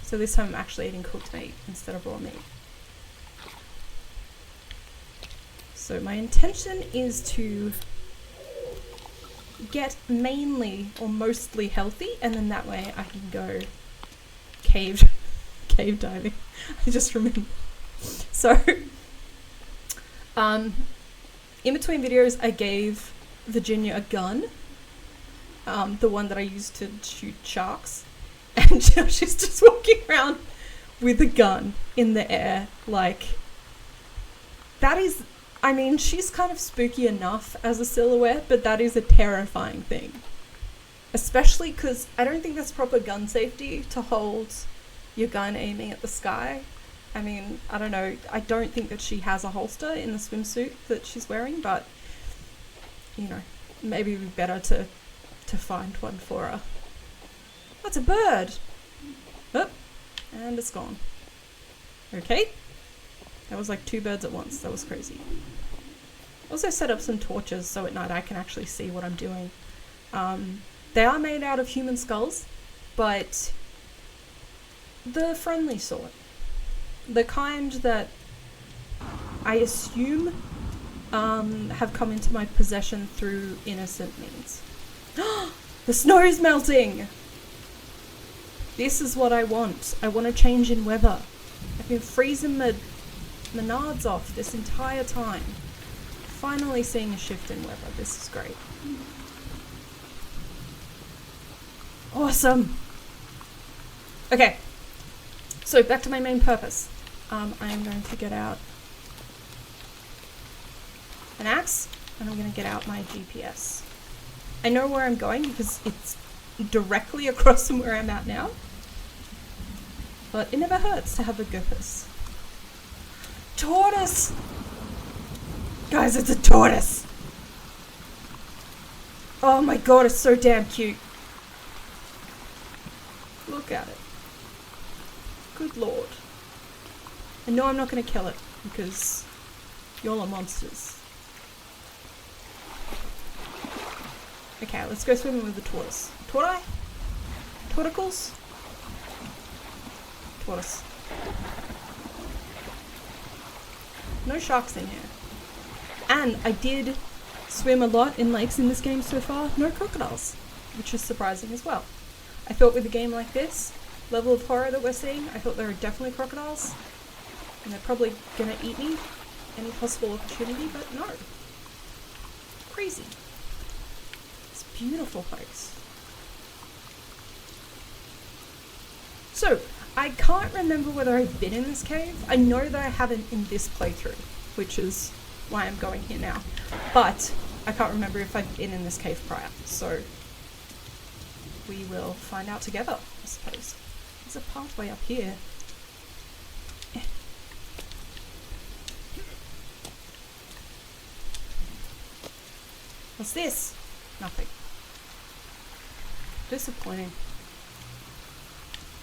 So this time I'm actually eating cooked meat instead of raw meat. So my intention is to get mainly or mostly healthy, and then that way I can go cave diving. I just remembered. So in between videos I gave Virginia a gun, the one that I used to shoot sharks, and she's just walking around with a gun in the air. Like, that is, I mean, she's kind of spooky enough as a silhouette, but that is a terrifying thing. Especially because I don't think that's proper gun safety to hold your gun aiming at the sky. I mean, I don't know. I don't think that she has a holster in the swimsuit that she's wearing, but, you know, maybe it'd be better to find one for her. That's a bird! Oh, and it's gone. Okay. That was like 2 birds at once. That was crazy. Also set up some torches so at night I can actually see what I'm doing. They are made out of human skulls, but the friendly sort. The kind that I assume have come into my possession through innocent means. The snow is melting! This is what I want. I want a change in weather. I've been freezing my nards off this entire time. Finally seeing a shift in weather. This is great. Awesome! Okay, so back to my main purpose. I am going to get out an axe, and I'm going to get out my GPS. I know where I'm going because it's directly across from where I'm at now, but it never hurts to have a purpose. Tortoise! Guys, it's a tortoise! Oh my god, it's so damn cute. Look at it. Good lord. And no, I'm not going to kill it because y'all are monsters. Okay, let's go swimming with the tortoise. Tortoise? Torticles? Tortoise. No sharks in here. And I did swim a lot in lakes in this game so far. No crocodiles, which is surprising as well. I thought with a game like this, level of horror that we're seeing, I thought there are definitely crocodiles. And they're probably gonna eat me any possible opportunity, but no. Crazy. It's beautiful, folks. So, I can't remember whether I've been in this cave. I know that I haven't in this playthrough, which is why I'm going here now. But I can't remember if I've been in this cave prior, so we will find out together, I suppose. There's a pathway up here. What's this? Nothing. Disappointing.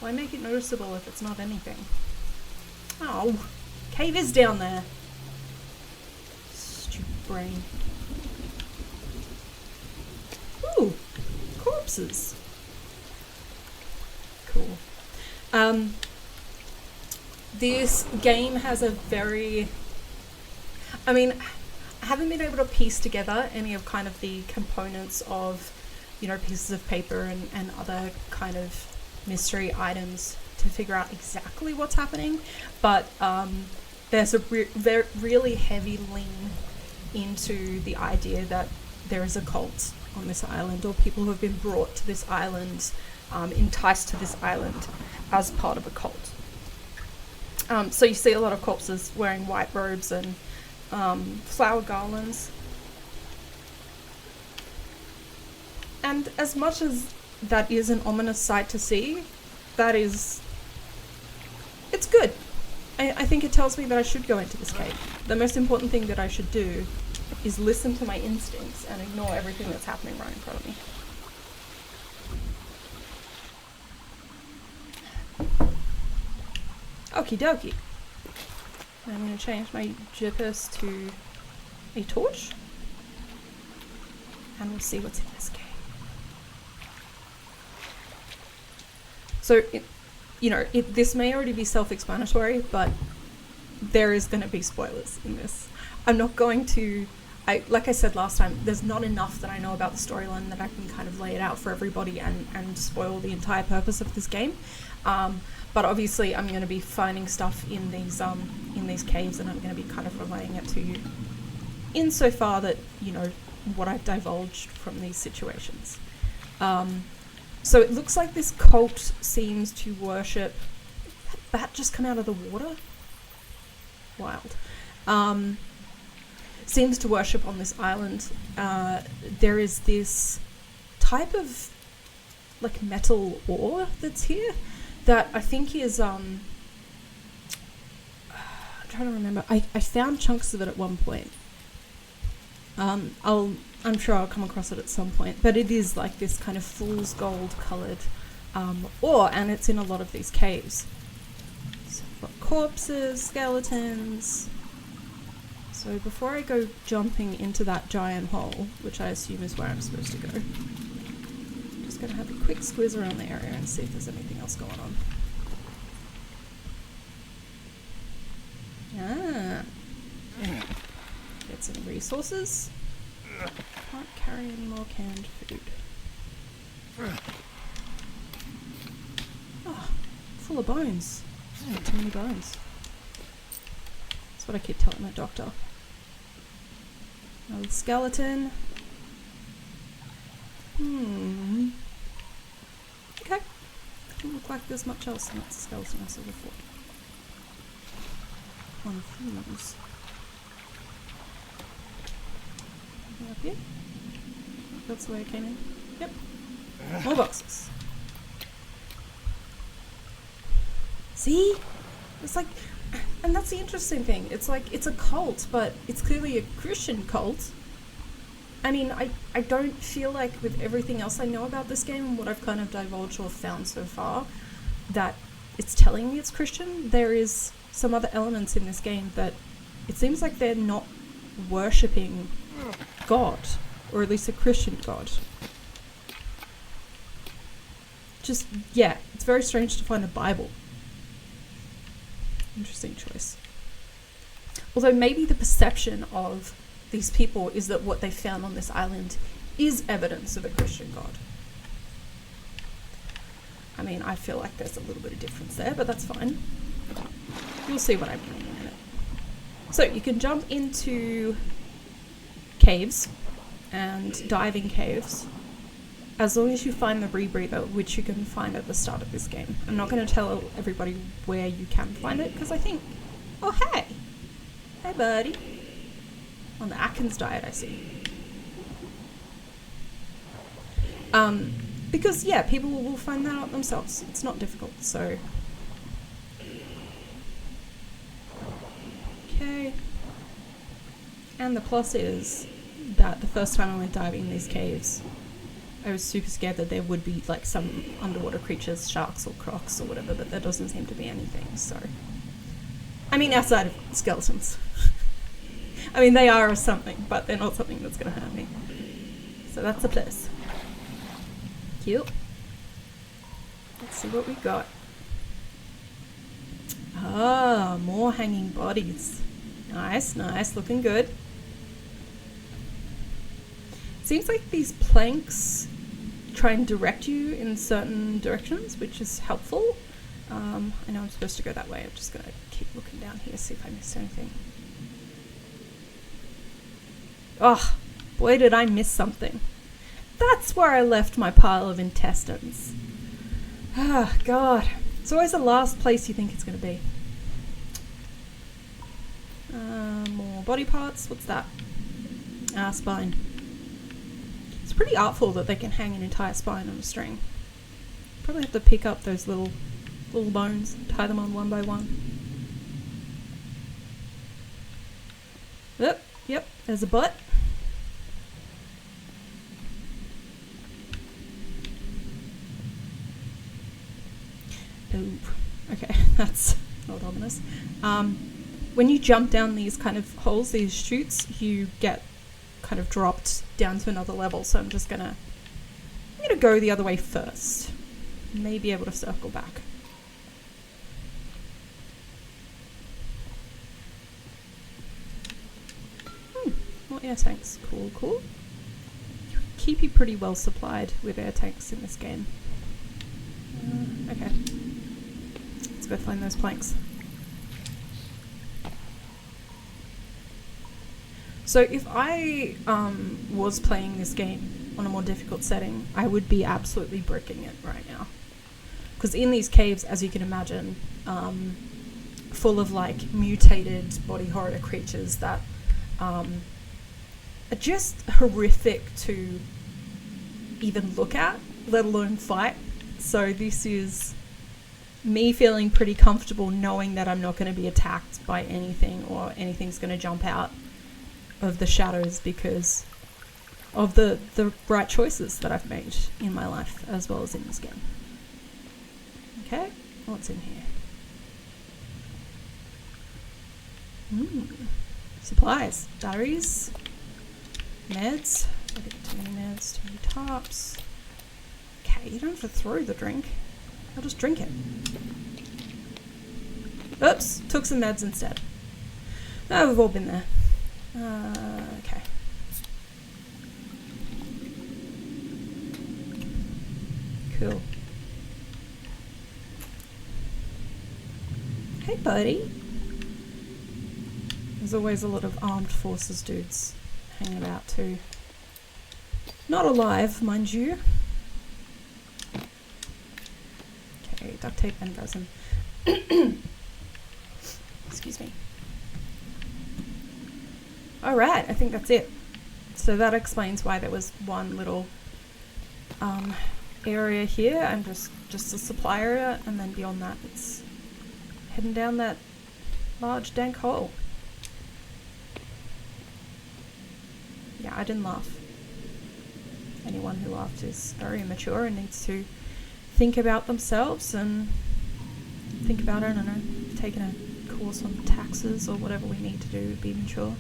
Why make it noticeable if it's not anything? Oh, cave is down there. Stupid brain. Ooh, corpses. Cool. This game has a very... I mean, I haven't been able to piece together any of kind of the components of, you know, pieces of paper and other kind of mystery items to figure out exactly what's happening, but there's a really heavy lean into the idea that there is a cult on this island, or people who have been brought to this island, enticed to this island as part of a cult. So you see a lot of corpses wearing white robes and flower garlands. And as much as that is an ominous sight to see, it's good. I think it tells me that I should go into this cave. The most important thing that I should do is listen to my instincts and ignore everything that's happening right in front of me. Okie dokie. I'm going to change my GPS to a torch, and we'll see what's in this cave. So this may already be self-explanatory, but there is going to be spoilers in this. I'm not going to... like I said last time, there's not enough that I know about the storyline that I can kind of lay it out for everybody and spoil the entire purpose of this game. But obviously I'm going to be finding stuff in these caves, and I'm going to be kind of relaying it to you insofar that, what I've divulged from these situations. So it looks like this cult seems to worship... Did that bat just come out of the water? Wild. Seems to worship on this island. There is this type of like metal ore that's here that I think is I'm trying to remember. I found chunks of it at one point. I'm sure I'll come across it at some point, but it is like this kind of fool's gold coloured ore, and it's in a lot of these caves. So I've got corpses, skeletons. So before I go jumping into that giant hole, which I assume is where I'm supposed to go, I'm just going to have a quick squiz around the area and see if there's anything else going on. Get some resources. Can't carry any more canned food. Oh, full of bones. Got too many bones. That's what I keep telling my doctor. Another skeleton. Okay. Doesn't look like there's much else in that skeleton I saw before. One of those. Anything up here? That's the way I came in. Yep. More boxes. See? It's like... And that's the interesting thing. It's like, it's a cult, but it's clearly a Christian cult. I mean, I don't feel like with everything else I know about this game and what I've kind of divulged or found so far, that it's telling me it's Christian. There is some other elements in this game that it seems like they're not worshipping God, or at least a Christian God. Just, yeah, it's very strange to find a Bible. Interesting choice. Although maybe the perception of these people is that what they found on this island is evidence of a Christian God. I mean, I feel like there's a little bit of difference there, but that's fine. You'll see what I mean in a minute. So you can jump into caves and diving caves as long as you find the rebreather, which you can find at the start of this game. I'm not going to tell everybody where you can find it, because I think... Oh, hey! Hey, buddy. On the Atkins diet, I see. Because, yeah, people will find that out themselves. It's not difficult, so... Okay. And the plus is that the first time I went diving in these caves, I was super scared that there would be like some underwater creatures, sharks or crocs or whatever, but there doesn't seem to be anything, so... I mean, outside of skeletons. I mean, they are something, but they're not something that's going to hurt me. So that's a plus. Cute. Let's see what we got. Ah, more hanging bodies. Nice, nice, looking good. Seems like these planks try and direct you in certain directions, which is helpful. I know I'm supposed to go that way. I'm just going to keep looking down here, see if I missed anything. Oh, boy, did I miss something. That's where I left my pile of intestines. Ah, God. It's always the last place you think it's going to be. More body parts. What's that? Ah, spine. It's pretty artful that they can hang an entire spine on a string. Probably have to pick up those little bones, tie them on one by one. Yep, there's a butt. Oh, okay, that's not ominous. When you jump down these kind of holes, these chutes, you get kind of dropped down to another level, so I'm gonna go the other way first. May be able to circle back. air tanks. Cool, cool. Keep you pretty well supplied with air tanks in this game. Okay. Let's go find those planks. So if I was playing this game on a more difficult setting, I would be absolutely bricking it right now. Because in these caves, as you can imagine, full of like mutated body horror creatures that are just horrific to even look at, let alone fight. So this is me feeling pretty comfortable knowing that I'm not going to be attacked by anything or anything's going to jump out of the shadows because of the right choices that I've made in my life as well as in this game. Okay, what's in here? Supplies, batteries, meds. I think too many meds, too many tarps. Okay, you don't have to throw the drink. I'll just drink it. Oops, took some meds instead. Oh, we've all been there. Okay. Cool. Hey, buddy. There's always a lot of armed forces dudes hanging about too. Not alive, mind you. Okay, duct tape and resin. Excuse me. Alright, I think that's it. So that explains why there was one little area here and just a supply area, and then beyond that it's heading down that large dank hole. Yeah, I didn't laugh. Anyone who laughed is very immature and needs to think about themselves and think about, I don't know, taking a course on taxes or whatever we need to do to be mature.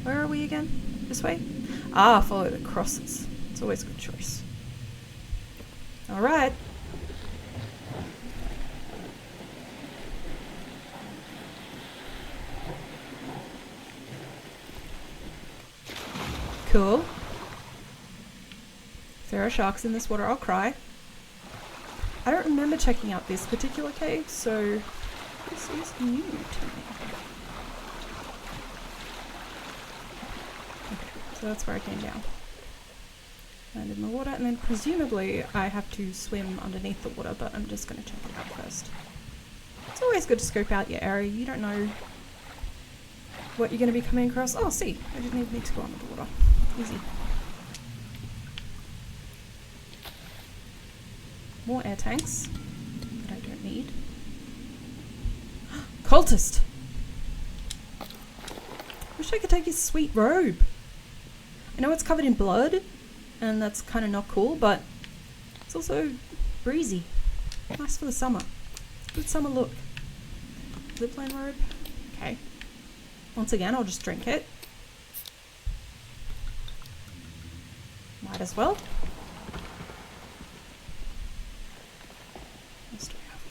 Where are we again? This way? Ah, follow the crosses. It's always a good choice. Alright. Cool. If there are sharks in this water, I'll cry. I don't remember checking out this particular cave, so this is new to me. Okay, so that's where I came down. Land in the water, and then presumably I have to swim underneath the water, but I'm just going to check it out first. It's always good to scope out your area. You don't know what you're going to be coming across. Oh, see, I didn't even need to go under the water. Easy. More air tanks that I don't need. Cultist! Wish I could take his sweet robe. I know it's covered in blood, and that's kind of not cool, but it's also breezy. Nice for the summer. Good summer look. Zipline robe. Okay. Once again, I'll just drink it. Might as well. What do we have?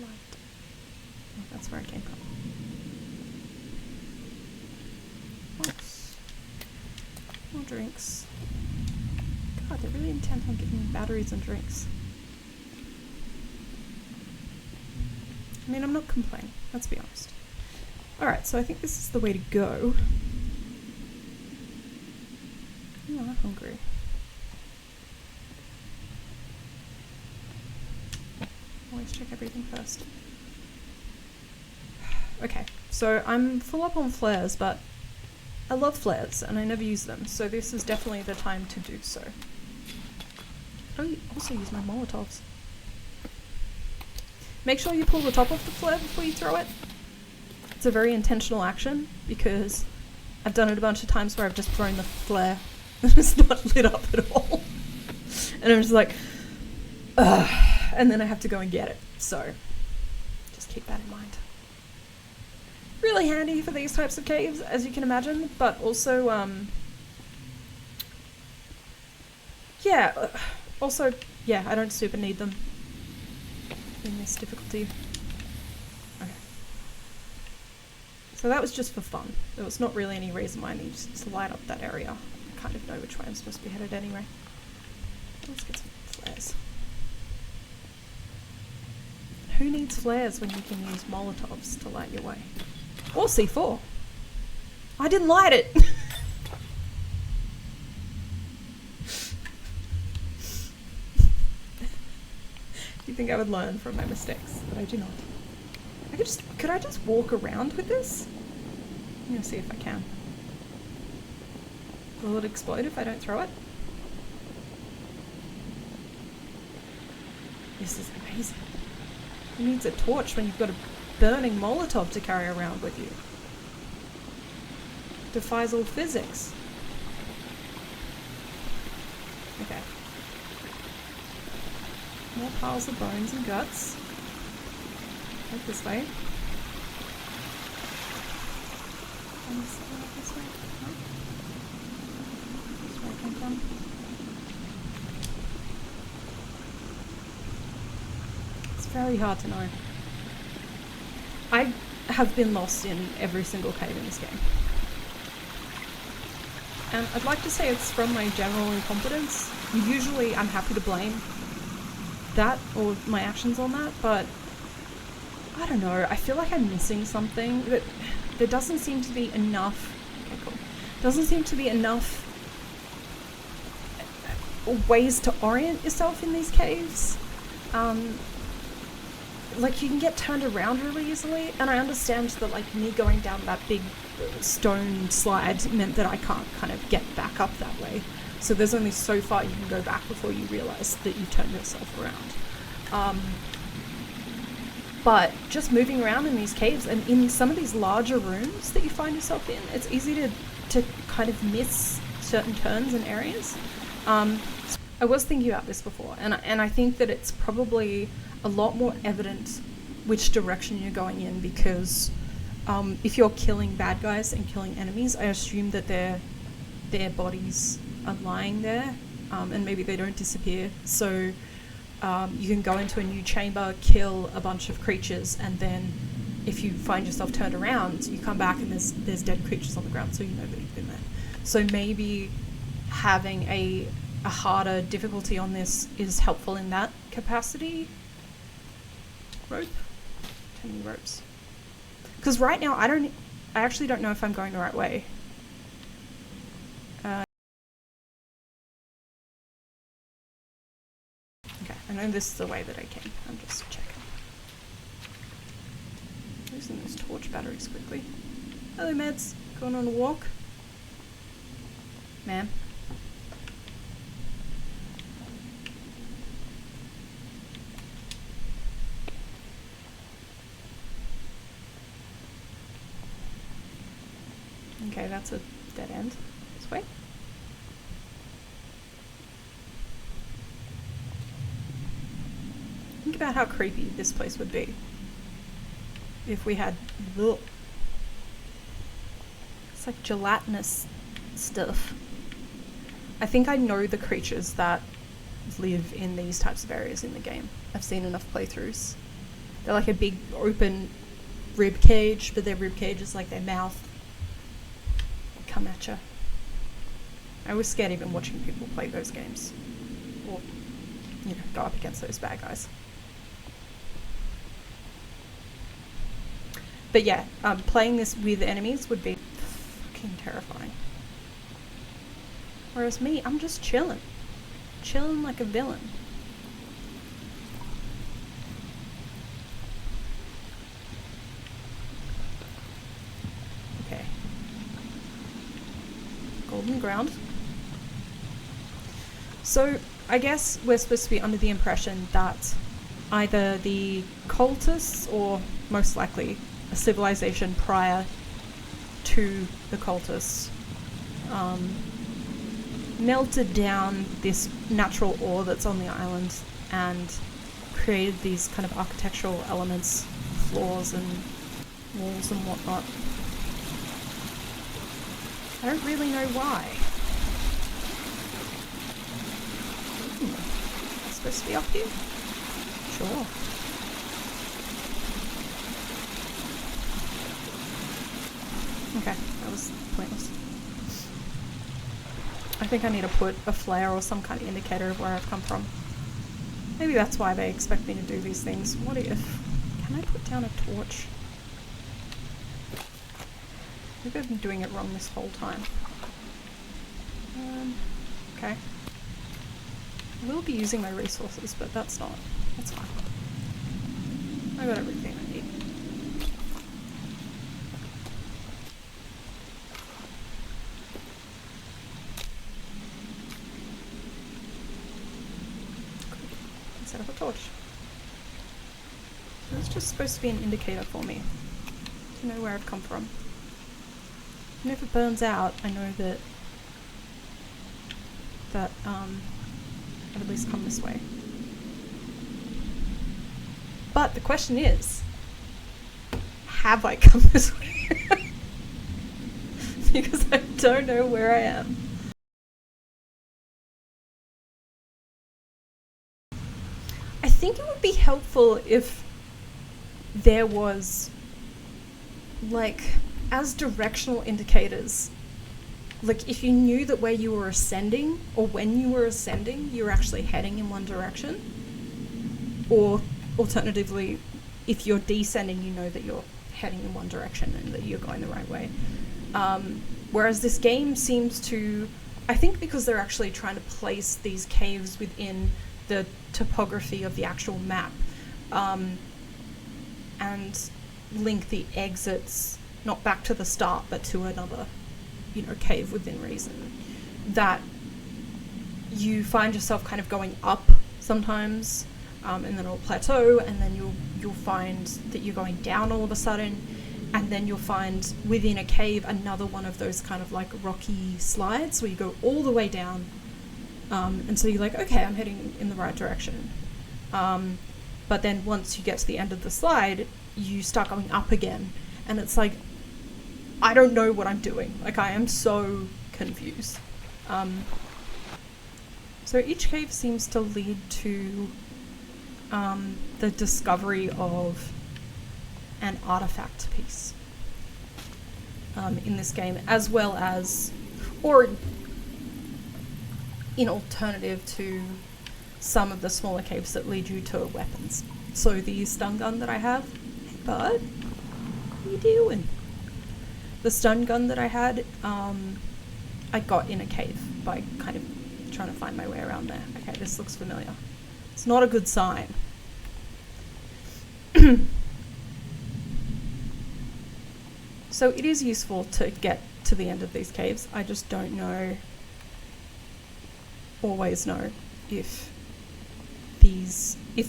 Light. Oh, that's where I came from. More drinks. God, they're really intent on giving me batteries and drinks. I mean, I'm not complaining, let's be honest. Alright, so I think this is the way to go. Oh, I'm hungry. Always check everything first. Okay, so I'm full up on flares, but I love flares and I never use them, so this is definitely the time to do so. I also use my Molotovs. Make sure you pull the top off the flare before you throw it. It's a very intentional action because I've done it a bunch of times where I've just thrown the flare and it's not lit up at all. And I'm just like, ugh, and then I have to go and get it. So just keep that in mind. Really handy for these types of caves, as you can imagine, but also, yeah, also, yeah, I don't super need them in this difficulty. Okay. So that was just for fun. There was not really any reason why I needed to light up that area. I kind of know which way I'm supposed to be headed anyway. Let's get some flares. Who needs flares when you can use Molotovs to light your way? Or C4. I didn't light it! You think I would learn from my mistakes, but I do not. Could I just walk around with this? I'm gonna see if I can. Will it explode if I don't throw it? This is amazing. Who needs a torch when you've got a burning Molotov to carry around with you? Defies all physics. Okay. More piles of bones and guts. Head this way. And this way. No? This way I came from. It's very hard to know. I have been lost in every single cave in this game. And I'd like to say it's from my general incompetence. Usually I'm happy to blame that or my actions on that, but I don't know, I feel like I'm missing something. That there doesn't seem to be enough. Okay, cool. Doesn't seem to be enough ways to orient yourself in these caves. Like, you can get turned around really easily, and I understand that, like, me going down that big stone slide meant that I can't kind of get back up that way. So there's only so far you can go back before you realise that you've turned yourself around. But just moving around in these caves and in some of these larger rooms that you find yourself in, it's easy to kind of miss certain turns and areas. I was thinking about this before, and I think that it's probably a lot more evident which direction you're going in, because if you're killing bad guys and killing enemies, I assume that their bodies are lying there, and maybe they don't disappear. So you can go into a new chamber, kill a bunch of creatures, and then if you find yourself turned around, you come back and there's dead creatures on the ground, so you know that you've been there. So maybe having a harder difficulty on this is helpful in that capacity. Rope? Too many ropes. Because right now I actually don't know if I'm going the right way. Okay, I know this is the way that I came. I'm just checking. Using those torch batteries quickly. Hello, Meds. Going on a walk? Ma'am. Okay, that's a dead end. This way. Think about how creepy this place would be if we had... Ugh. It's like gelatinous stuff. I think I know the creatures that live in these types of areas in the game. I've seen enough playthroughs. They're like a big open rib cage, but their rib cage is like their mouth. Come at you. I was scared even watching people play those games, or go up against those bad guys. But yeah, playing this with enemies would be fucking terrifying. Whereas me, I'm just chilling like a villain. Golden ground. So I guess we're supposed to be under the impression that either the cultists, or most likely a civilization prior to the cultists, melted down this natural ore that's on the island and created these kind of architectural elements floors and walls and whatnot. I don't really know why. Am I supposed to be up here? Sure. Okay, that was pointless. I think I need to put a flare or some kind of indicator of where I've come from. Maybe that's why they expect me to do these things. What if... Can I put down a torch? Maybe I've been doing it wrong this whole time. Okay. I will be using my resources, but that's fine. I got everything I need. Set up a torch. So it's just supposed to be an indicator for me to know where I've come from. And if it burns out, I know that I've at least come this way. But the question is, have I come this way? Because I don't know where I am. I think it would be helpful if there was, like, as directional indicators, like if you knew that where you were ascending, or when you were ascending, you were actually heading in one direction. Or alternatively, if you're descending, you know that you're heading in one direction and that you're going the right way. Whereas this game seems to, I think because they're actually trying to place these caves within the topography of the actual map, and link the exits not back to the start but to another, cave within reason, that you find yourself kind of going up sometimes, and then it'll plateau, and then you'll find that you're going down all of a sudden, and then you'll find within a cave another one of those kind of like rocky slides where you go all the way down, and so you're like, okay, I'm heading in the right direction, but then once you get to the end of the slide, you start going up again, and it's like, I don't know what I'm doing. Like, I am so confused. So each cave seems to lead to the discovery of an artifact piece in this game, as well as, or in alternative to some of the smaller caves that lead you to weapons. So the stun gun that I have, hey bud, what are you doing? The stun gun that I had, I got in a cave by kind of trying to find my way around there. Okay, this looks familiar. It's not a good sign. So it is useful to get to the end of these caves. I just don't always know if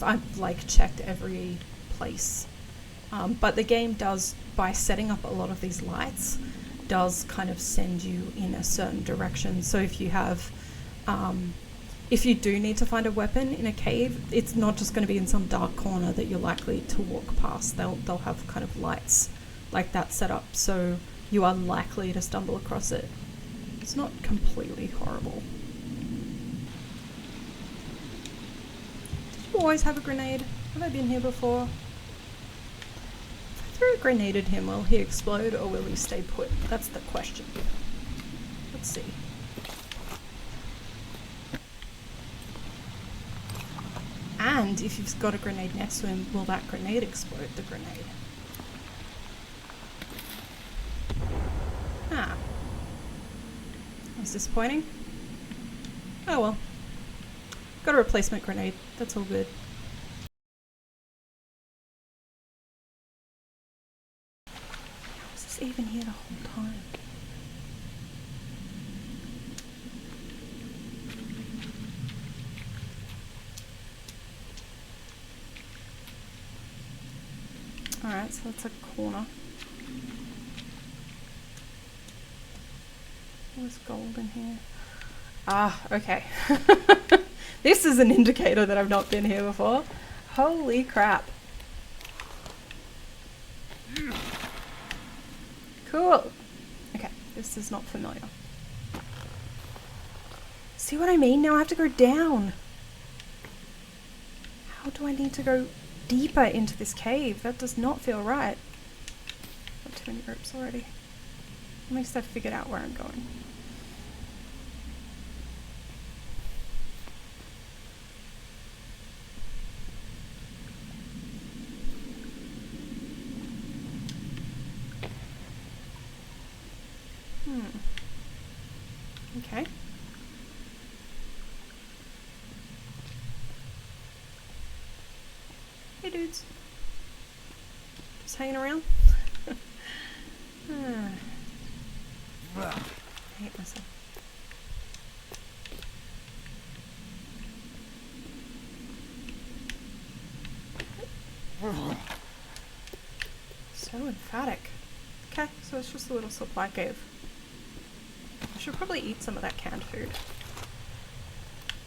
I've like checked every place. But the game does, by setting up a lot of these lights, does kind of send you in a certain direction. So if you have, if you do need to find a weapon in a cave, it's not just going to be in some dark corner that you're likely to walk past. They'll have kind of lights like that set up, so you are likely to stumble across it. It's not completely horrible. Did you always have a grenade? Have I been here before? Throw a grenade at him, will he explode or will he stay put? That's the question. Let's see. And if you've got a grenade next to him, will that grenade explode the grenade? Ah. That's disappointing. Oh well. Got a replacement grenade. That's all good. Even here the whole time. Alright, so that's a corner. There's gold in here. Ah, okay. This is an indicator that I've not been here before. Holy crap. Cool. Okay, this is not familiar. See what I mean? Now I have to go down. How do I need to go deeper into this cave? That does not feel right. Got too many ropes already. At least I've figured out where I'm going. Okay. Hey dudes. Just hanging around? I hate myself. So emphatic. Okay, so it's just a little supply cave. I should probably eat some of that canned food.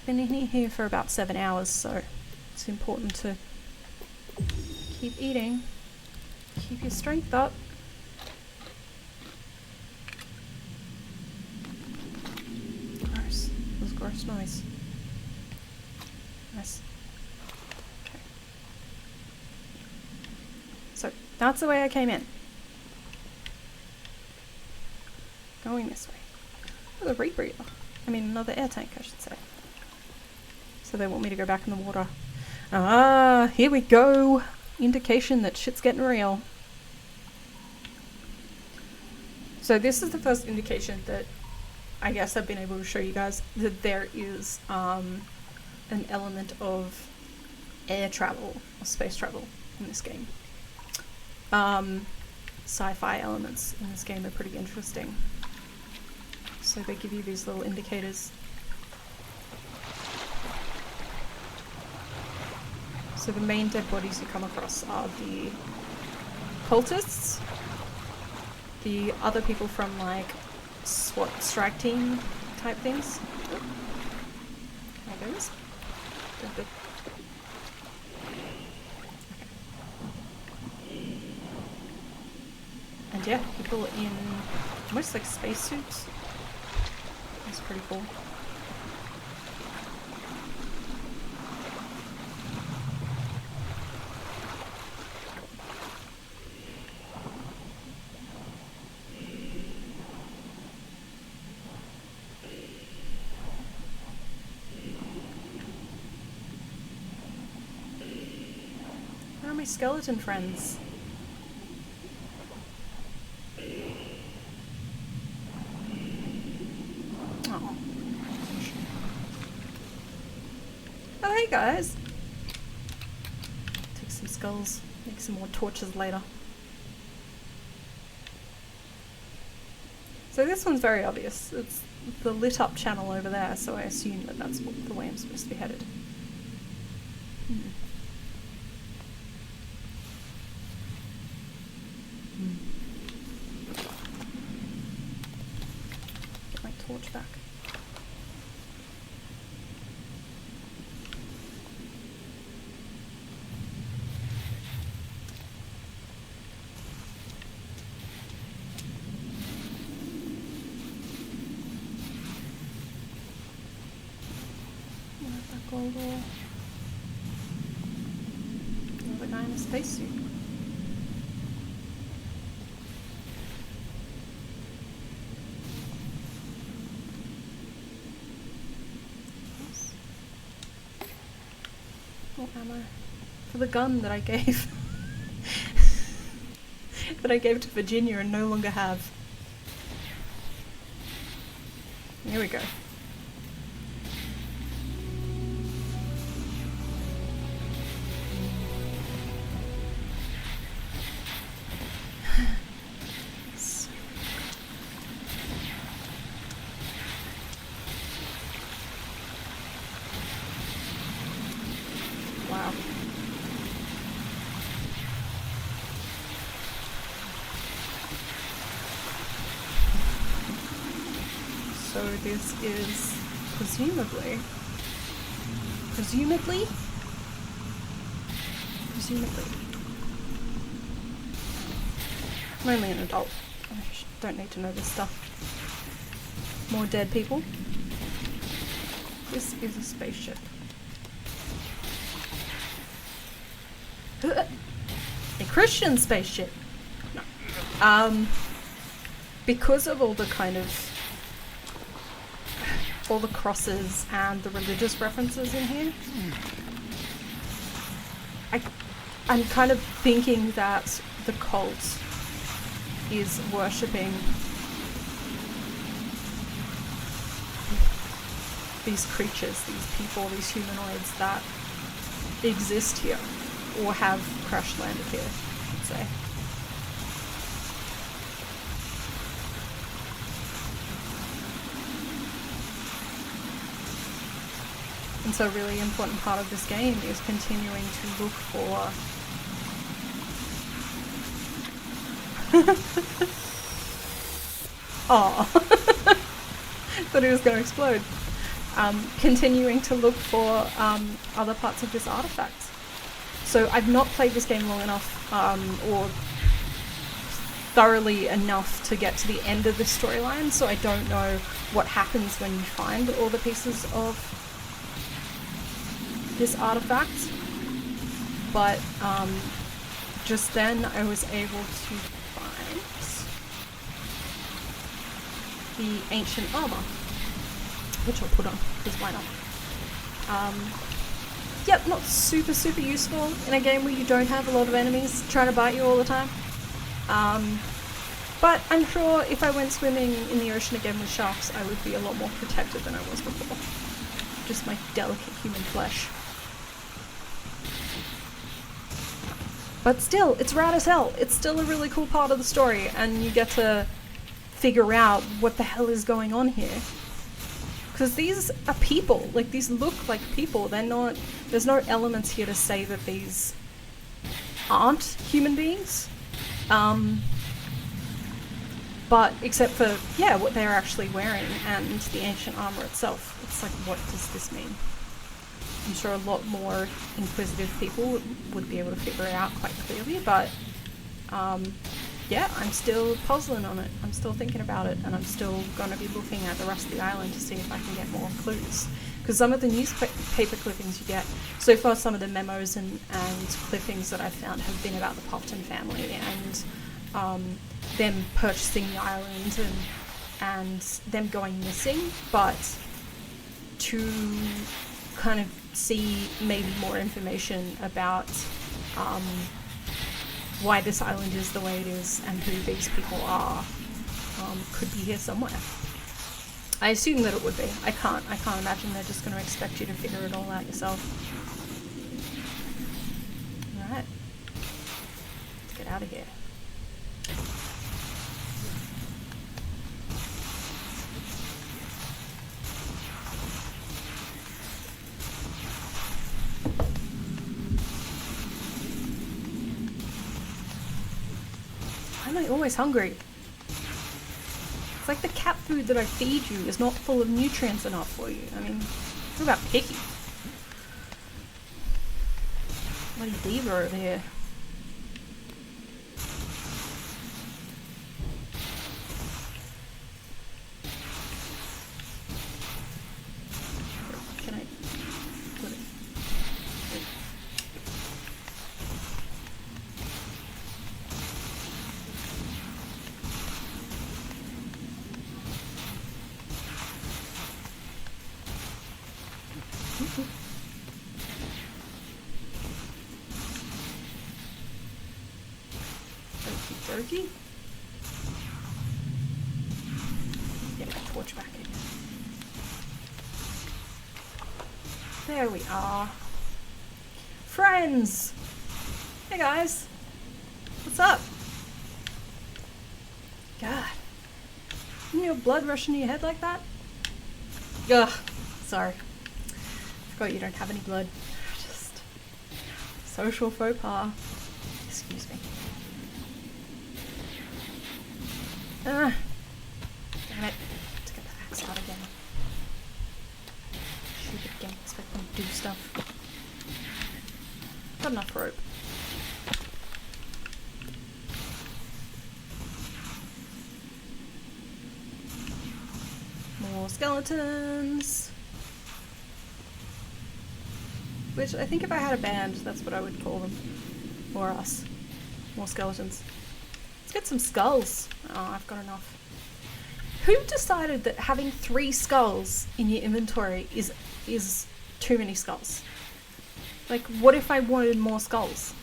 Been in here for about 7 hours, so it's important to keep eating. Keep your strength up. Gross. That was gross noise. Nice. Okay. So, that's the way I came in. Going this way. Oh, the rebreather. I mean, another air tank, I should say. So they want me to go back in the water. Ah, here we go. Indication that shit's getting real. So this is the first indication that I guess I've been able to show you guys that there is an element of air travel or space travel in this game. Sci-fi elements in this game are pretty interesting. So they give you these little indicators. So the main dead bodies you come across are the cultists, the other people from like SWAT strike team type things. Oh. Can I do this? Good. Okay. And yeah, people in almost like spacesuits. That's pretty cool. Where are my skeleton friends? Oh, hey guys! Take some skulls, make some more torches later. So this one's very obvious. It's the lit up channel over there, so I assume that that's the way I'm supposed to be headed. Get my torch back. Gold ore. Another guy in a spacesuit. Yes. More ammo for the gun that I gave. That I gave to Virginia and no longer have. Here we go. Wow. So this is presumably I'm only an adult. I don't need to know this stuff. More dead people. This is a spaceship. A Christian spaceship. No. Because of all the kind of all the crosses and the religious references in here, I'm kind of thinking that the cult is worshipping these creatures, these people, these humanoids that exist here or have crash landed here, I'd say. And so a really important part of this game is continuing to look for oh, thought it was going to explode. Continuing to look for other parts of this artifact. So I've not played this game long enough or thoroughly enough to get to the end of this storyline, so I don't know what happens when you find all the pieces of this artifact. But just then I was able to find the ancient armor, which I'll put on, because why not? Yep, not super useful in a game where you don't have a lot of enemies trying to bite you all the time. But I'm sure if I went swimming in the ocean again with sharks, I would be a lot more protected than I was before. Just my delicate human flesh. But still, it's rad as hell. It's still a really cool part of the story, and you get to figure out what the hell is going on here. Because these are people, like these look like people. They're not, there's no elements here to say that these aren't human beings. But except for, yeah, what they're actually wearing and the ancient armor itself. It's like, what does this mean? I'm sure a lot more inquisitive people would be able to figure it out quite clearly, but yeah, I'm still puzzling on it. I'm still thinking about it, and I'm still going to be looking at the rest of the island to see if I can get more clues. Because some of the newspaper clippings you get, so far some of the memos and clippings that I've found have been about the Pofton family and them purchasing the island and them going missing, but to kind of see maybe more information about why this island is the way it is and who these people are could be here somewhere. I assume that it would be. I can't imagine they're just going to expect you to figure it all out yourself. Alright. Let's get out of here. Why am I always hungry? It's like the cat food that I feed you is not full of nutrients enough for you. I mean, talk about picky. Bloody diva over here. Can I put it? Okie dokie. Get my torch back in. There we are. Friends! Hey guys! What's up? God. Isn't your blood rushing to your head like that? Ugh. Sorry. Forgot you don't have any blood. Just social faux pas. Excuse me. Damn it. Let's get the axe out again. Shoot it again. Expect them to do stuff. Got enough rope. more skeletons. Which I think if I had a band, that's what I would call them. Or us. More skeletons. Let's get some skulls. Oh, I've got enough. Who decided that having 3 skulls in your inventory is too many skulls? Like, what if I wanted more skulls?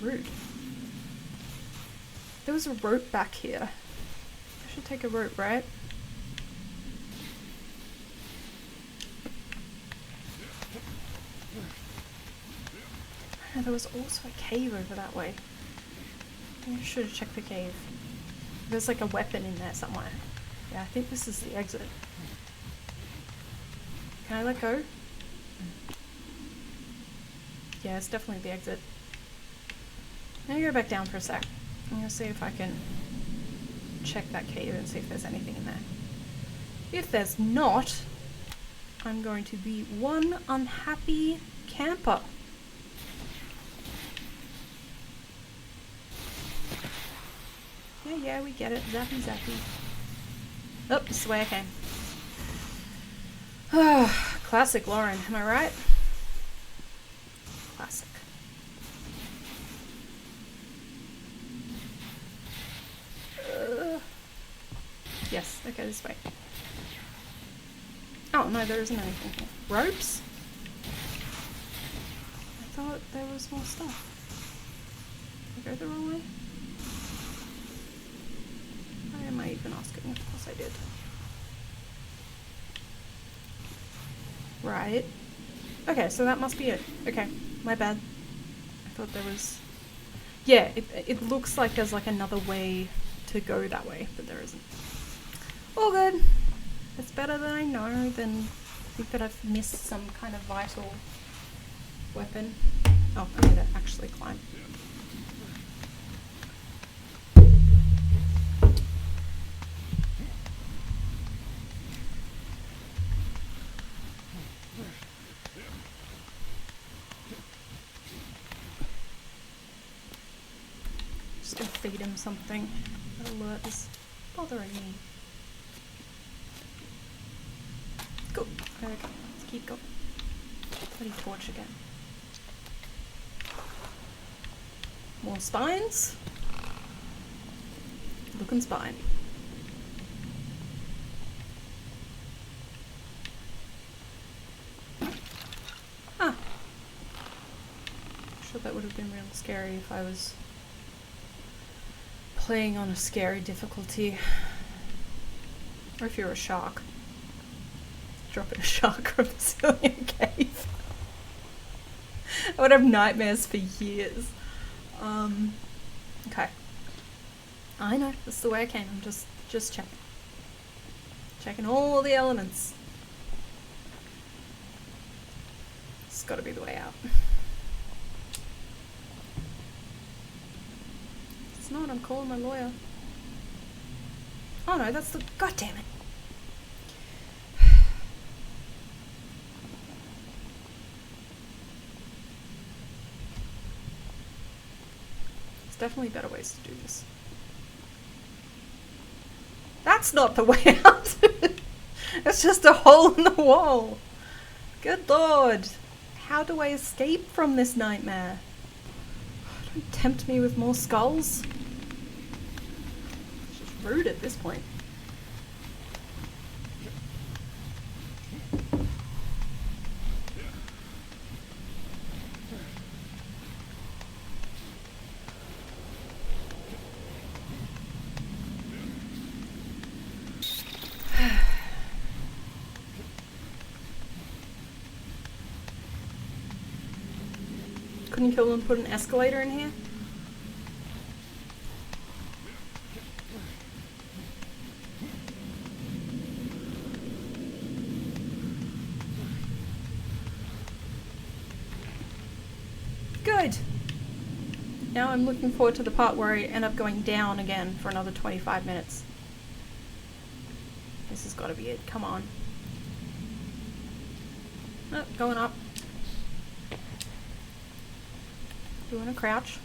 Rude. There was a rope back here. I should take a rope, right? Oh, there was also a cave over that way. I should have checked the cave. There's like a weapon in there somewhere. Yeah, I think this is the exit. Can I let go? Yeah, it's definitely the exit. I'm gonna go back down for a sec. I'm gonna see if I can check that cave and see if there's anything in there. If there's not, I'm going to be one unhappy camper. Yeah, we get it. Zappy, zappy. Oh, this is the way I came. Classic Lauren, am I right? Classic. Yes, okay, this way. Oh, no, there isn't anything here. Ropes? I thought there was more stuff. Did I go the wrong way? Why am I even asking? Of course I did. Right. Okay, so that must be it. Okay, my bad. I thought there was... Yeah, it looks like there's like another way to go that way, but there isn't. All good. It's better than I know than think that I've missed some kind of vital weapon. Oh, I need to actually climb. Just gonna feed him something. That alert is bothering me. Go. Okay, let's keep going. Bloody torch again. More spines. Looking spine. Ah. Sure, that would have been real scary if I was playing on a scary difficulty. Or if you're a shark. Dropping a shark from the ceiling in a cave. I would have nightmares for years. Okay. I know, that's the way I came. I'm just checking. Checking all the elements. It's gotta be the way out. It's not, I'm calling my lawyer. Oh no, that's the... God damn it. There's definitely better ways to do this. That's not the way out! It's just a hole in the wall! Good lord! How do I escape from this nightmare? Don't tempt me with more skulls. It's just rude at this point. Couldn't kill them and put an escalator in here? Good! Now I'm looking forward to the part where I end up going down again for another 25 minutes. This has got to be it. Come on. Oh, going up. Doing a crouch.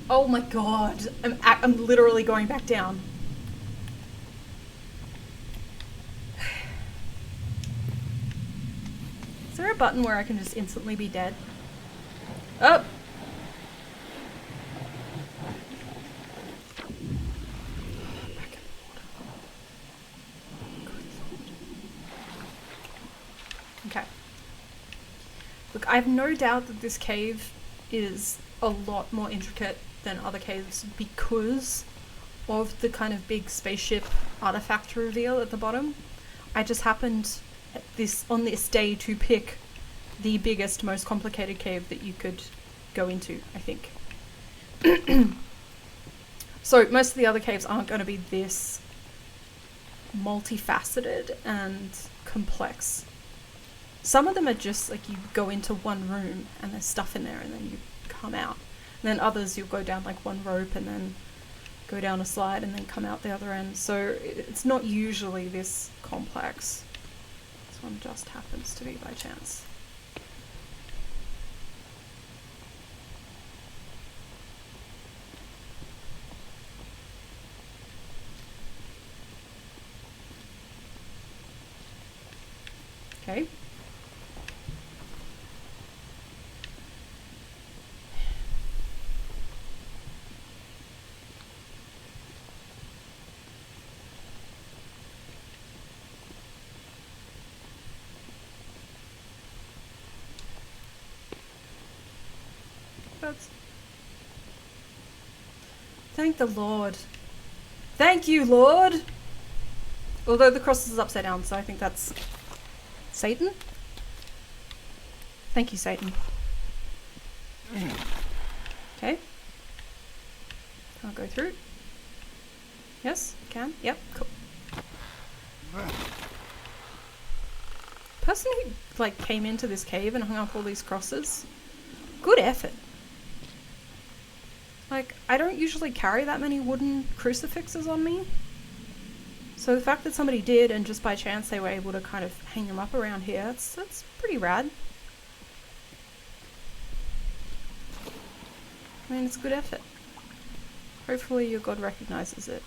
Oh my god. I'm literally going back down. a button where I can just instantly be dead? Oh! Okay. Look, I have no doubt that this cave is a lot more intricate than other caves because of the kind of big spaceship artifact reveal at the bottom. I just happened on this day to pick the biggest, most complicated cave that you could go into, I think. So most of the other caves aren't going to be this multifaceted and complex. Some of them are just like you go into one room and there's stuff in there and then you come out. And then others you'll go down like one rope and then go down a slide and then come out the other end. So it's not usually this complex. This one just happens to be by chance. Okay. Thank the Lord. Thank you, Lord! Although the cross is upside down, so I think that's Satan? Thank you, Satan. Okay. I'll go through. Yes, can. Yep, cool. Person who like came into this cave and hung up all these crosses, good effort. Like, I don't usually carry that many wooden crucifixes on me. So the fact that somebody did and just by chance they were able to kind of hang them up around here, that's pretty rad. I mean, it's good effort. Hopefully your god recognizes it.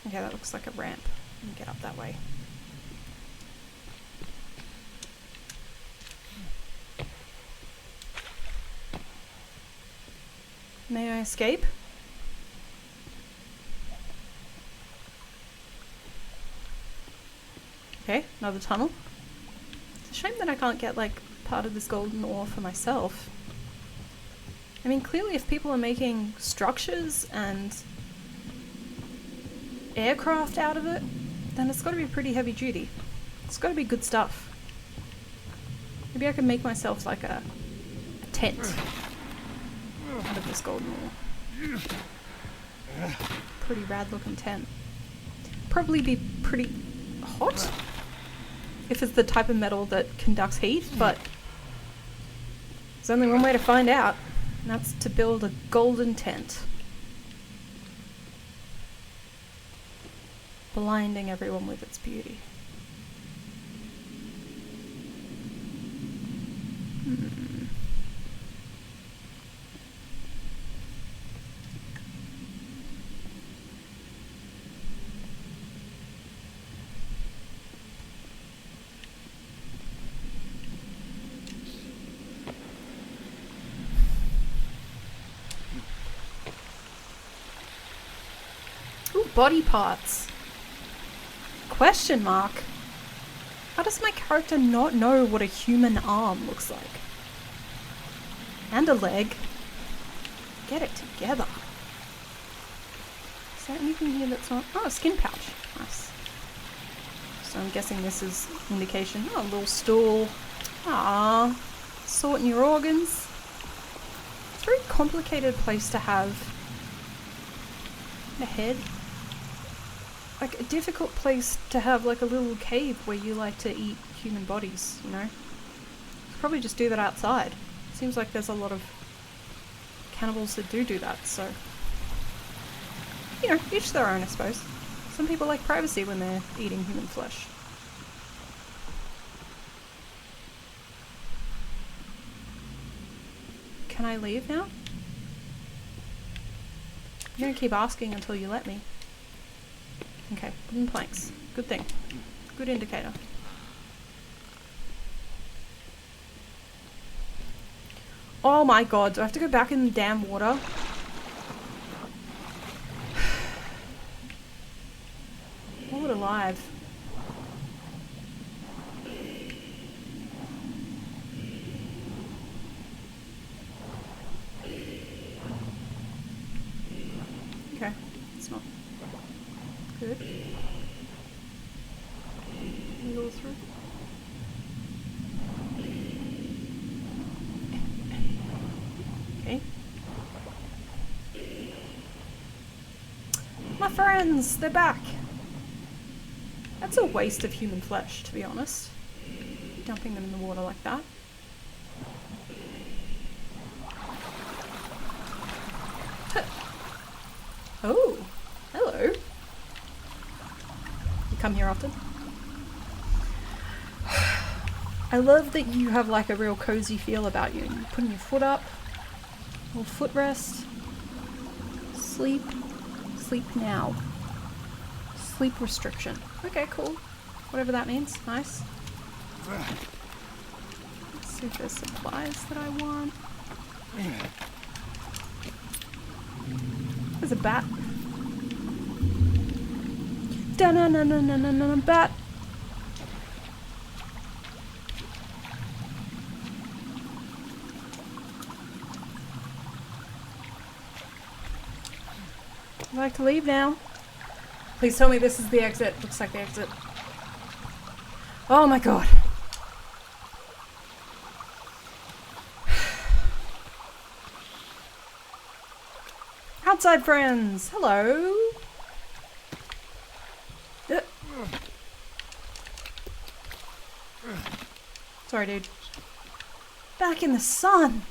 Okay, that looks like a ramp. Let me get up that way. May I escape? Okay, another tunnel. It's a shame that I can't get like part of this golden ore for myself. I mean, clearly if people are making structures and aircraft out of it, then it's got to be pretty heavy duty. It's got to be good stuff. Maybe I can make myself like a tent out of this golden ore. Pretty rad looking tent. Probably be pretty hot if it's the type of metal that conducts heat, but there's only one way to find out, and that's to build a golden tent. Blinding everyone with its beauty. Ooh, body parts. Question mark. How does my character not know what a human arm looks like? And a leg. Get it together. Is there anything here that's not... Oh, a skin pouch. Nice. So I'm guessing this is indication. Oh, a little stool. Ah, sorting your organs. It's a very complicated place to have a head. Like a difficult place to have like a little cave where you like to eat human bodies, you know? You could probably just do that outside. Seems like there's a lot of cannibals that do that, so... You know, each their own, I suppose. Some people like privacy when they're eating human flesh. Can I leave now? I'm gonna keep asking until you let me. Okay, wooden planks. Good thing. Good indicator. Oh my god, do I have to go back in the damn water? All alive. Okay, it's not good. Go through. Okay. My friends, they're back. That's a waste of human flesh, to be honest. Dumping them in the water like that. Oh, hello. You come here often? I love that you have like a real cozy feel about you. You're putting your foot up, little foot rest. Sleep. Sleep now. Sleep restriction. Okay, cool. Whatever that means. Nice. Let's see if there's supplies that I want. There's a bat. Da-na-na-na-na-na-na, bat. I'd like to leave now. Please tell me this is the exit. Looks like the exit. Oh my god. Outside friends! Hello! Sorry, dude. Back in the sun!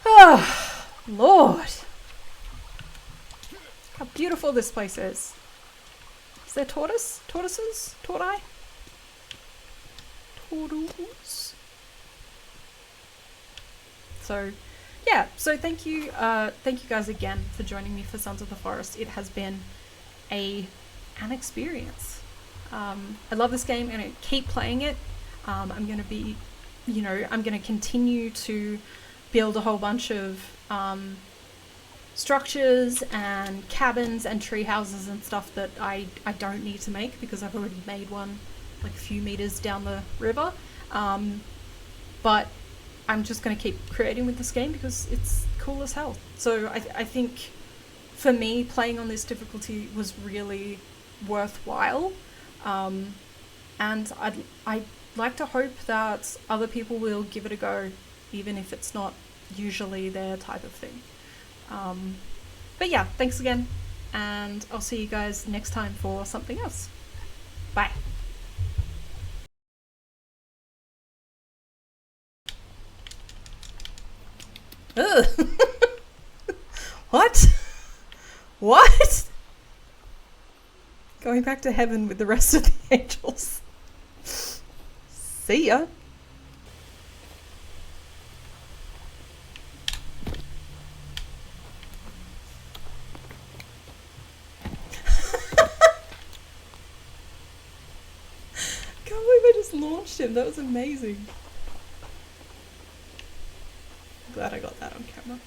Oh, Lord! How beautiful this place is. Is there tortoise? Tortoises? Tortoise? Turtles? So, yeah. So thank you guys again for joining me for Sons of the Forest. It has been an experience. I love this game. I'm going to keep playing it. I'm going to be, I'm going to continue to build a whole bunch of structures and cabins and tree houses and stuff that I don't need to make because I've already made one like a few meters down the river. But I'm just going to keep creating with this game because it's cool as hell. So I think for me, playing on this difficulty was really worthwhile. And I'd like to hope that other people will give it a go, even if it's not usually their type of thing. But yeah, thanks again, and I'll see you guys next time for something else. Bye. Ugh. What? What? Going back to heaven with the rest of the angels. See ya. Can't believe I just launched him. That was amazing. Glad I got that on camera.